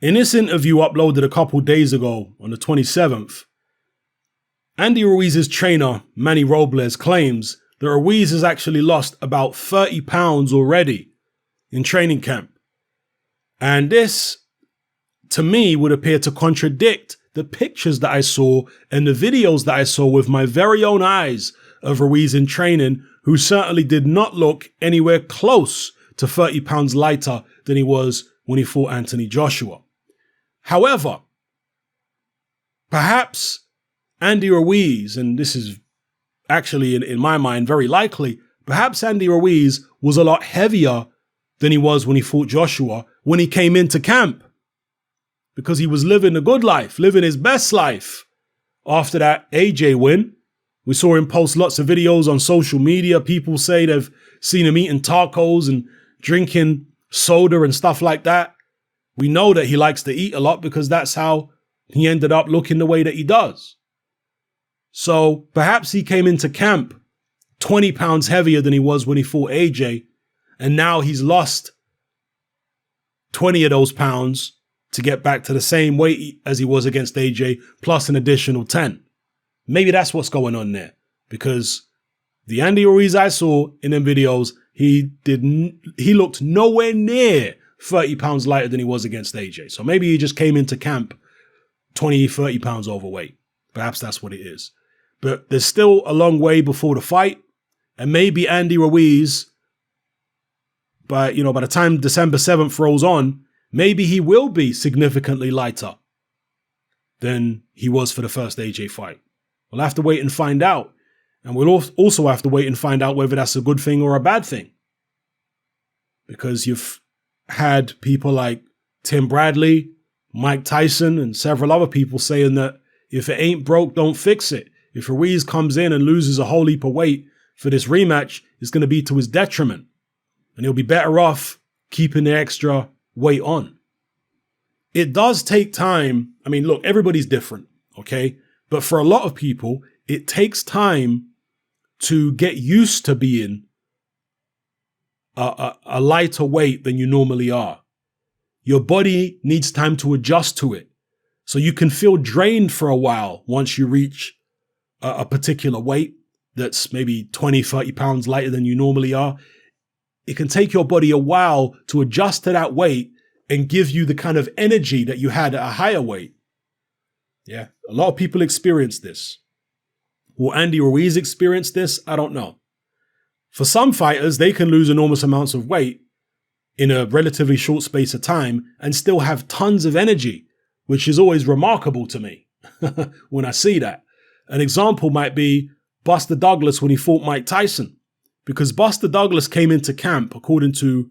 In this interview uploaded a couple days ago on the 27th, Andy Ruiz's trainer, Manny Robles, claims that Ruiz has actually lost about 30 pounds already in training camp. And this, to me, would appear to contradict the pictures that I saw and the videos that I saw with my very own eyes of Ruiz in training, who certainly did not look anywhere close to 30 pounds lighter than he was when he fought Anthony Joshua. However, perhaps Andy Ruiz, and this is actually in my mind very likely, perhaps Andy Ruiz was a lot heavier than he was when he fought Joshua when he came into camp, because he was living a good life, living his best life. After that AJ win, we saw him post lots of videos on social media. People say they've seen him eating tacos and drinking soda and stuff like that. We know that he likes to eat a lot because that's how he ended up looking the way that he does. So perhaps he came into camp 20 pounds heavier than he was when he fought AJ, and now he's lost 20 of those pounds to get back to the same weight as he was against AJ, plus an additional 10. Maybe that's what's going on there, because the Andy Ruiz I saw in them videos, he looked nowhere near 30 pounds lighter than he was against AJ. So maybe he just came into camp 20, 30 pounds overweight. Perhaps that's what it is. But there's still a long way before the fight. And maybe Andy Ruiz, by the time December 7th rolls on, maybe he will be significantly lighter than he was for the first AJ fight. We'll have to wait and find out. And we'll also have to wait and find out whether that's a good thing or a bad thing. Because you've had people like Tim Bradley, Mike Tyson, and several other people saying that if it ain't broke, don't fix it. If Ruiz comes in and loses a whole heap of weight for this rematch, it's going to be to his detriment. And he'll be better off keeping the extra weight on. It does take time. I mean, look, everybody's different, okay? But for a lot of people, it takes time to get used to being a lighter weight than you normally are. Your body needs time to adjust to it. So you can feel drained for a while once you reach a particular weight that's maybe 20, 30 pounds lighter than you normally are. It can take your body a while to adjust to that weight and give you the kind of energy that you had at a higher weight. Yeah, a lot of people experience this. Will Andy Ruiz experience this? I don't know. For some fighters, they can lose enormous amounts of weight in a relatively short space of time and still have tons of energy, which is always remarkable to me when I see that. An example might be Buster Douglas when he fought Mike Tyson, because Buster Douglas came into camp, according to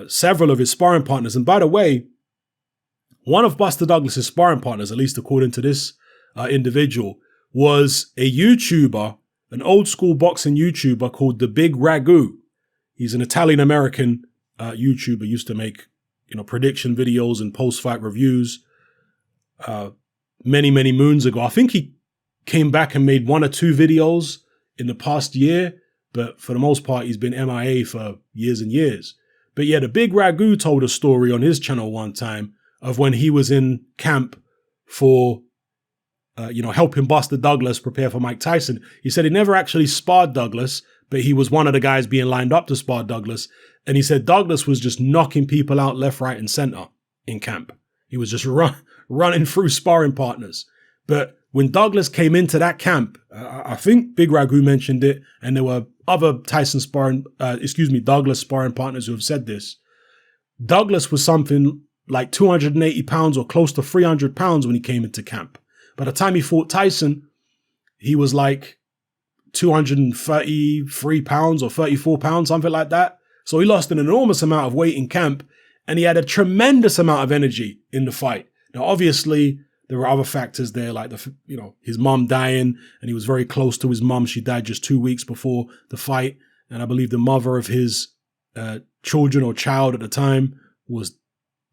several of his sparring partners. And by the way, one of Buster Douglas's sparring partners, at least according to this individual, was a YouTuber, an old school boxing YouTuber called The Big Ragu. He's an Italian-American YouTuber, used to make, prediction videos and post-fight reviews many, many moons ago. I think he came back and made one or two videos in the past year, but for the most part, he's been MIA for years and years. But yeah, The Big Ragu told a story on his channel one time of when he was in camp for, helping Buster Douglas prepare for Mike Tyson. He said he never actually sparred Douglas, but he was one of the guys being lined up to spar Douglas. And he said Douglas was just knocking people out left, right, and center in camp. He was just running through sparring partners. But when Douglas came into that camp, I think Big Ragu mentioned it, and there were other Douglas sparring partners who have said this. Douglas was something like 280 pounds or close to 300 pounds when he came into camp. By the time he fought Tyson, he was like 233 pounds or 34 pounds, something like that. So he lost an enormous amount of weight in camp, and he had a tremendous amount of energy in the fight. Now, obviously, there were other factors there, like his mom dying, and he was very close to his mom. She died just 2 weeks before the fight, and I believe the mother of his children or child at the time was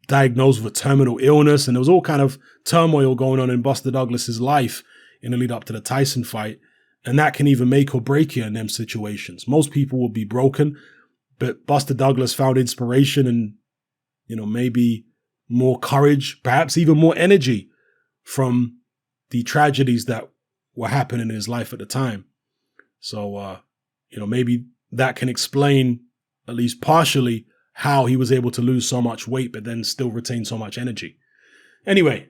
diagnosed with a terminal illness, and there was all kind of turmoil going on in Buster Douglas's life in the lead up to the Tyson fight, and that can even make or break you in them situations. Most people will be broken, but Buster Douglas found inspiration and, maybe more courage, perhaps even more energy from the tragedies that were happening in his life at the time. So, maybe that can explain, at least partially, how he was able to lose so much weight, but then still retain so much energy. Anyway,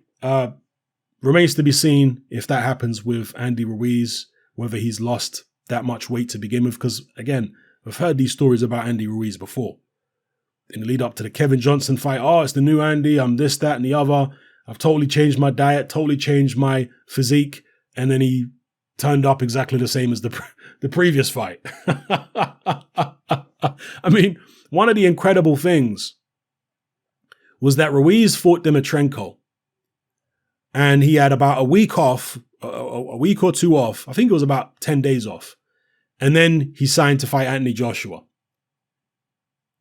remains to be seen if that happens with Andy Ruiz, whether he's lost that much weight to begin with. Because, again, I've heard these stories about Andy Ruiz before. In the lead up to the Kevin Johnson fight, it's the new Andy, I'm this, that, and the other. I've totally changed my diet, totally changed my physique. And then he turned up exactly the same as the previous fight. I mean, one of the incredible things was that Ruiz fought Dimitrenko. And he had about a week off, a week or two off. I think it was about 10 days off. And then he signed to fight Anthony Joshua.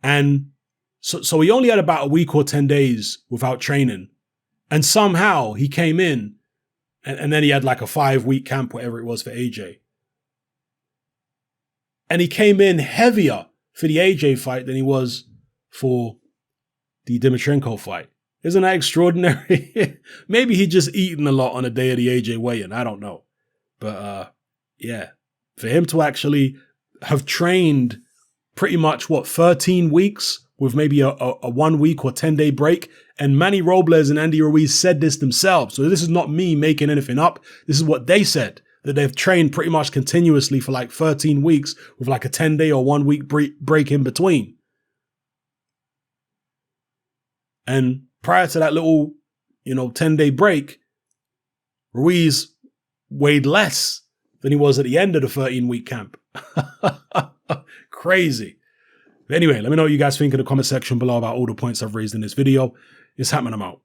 And so he only had about a week or 10 days without training. And somehow he came in and then he had like a 5-week camp, whatever it was, for AJ. And he came in heavier for the AJ fight than he was for the Dimitrenko fight. Isn't that extraordinary? Maybe he just eaten a lot on the day of the AJ weigh-in. I don't know. But yeah, for him to actually have trained pretty much, 13 weeks with maybe a 1 week or 10-day break. And Manny Robles and Andy Ruiz said this themselves. So this is not me making anything up. This is what they said, that they've trained pretty much continuously for like 13 weeks with like a 10-day or 1 week break in between. And prior to that little, 10-day break, Ruiz weighed less than he was at the end of the 13-week camp. Crazy. But anyway, let me know what you guys think in the comment section below about all the points I've raised in this video. It's happening. I'm out.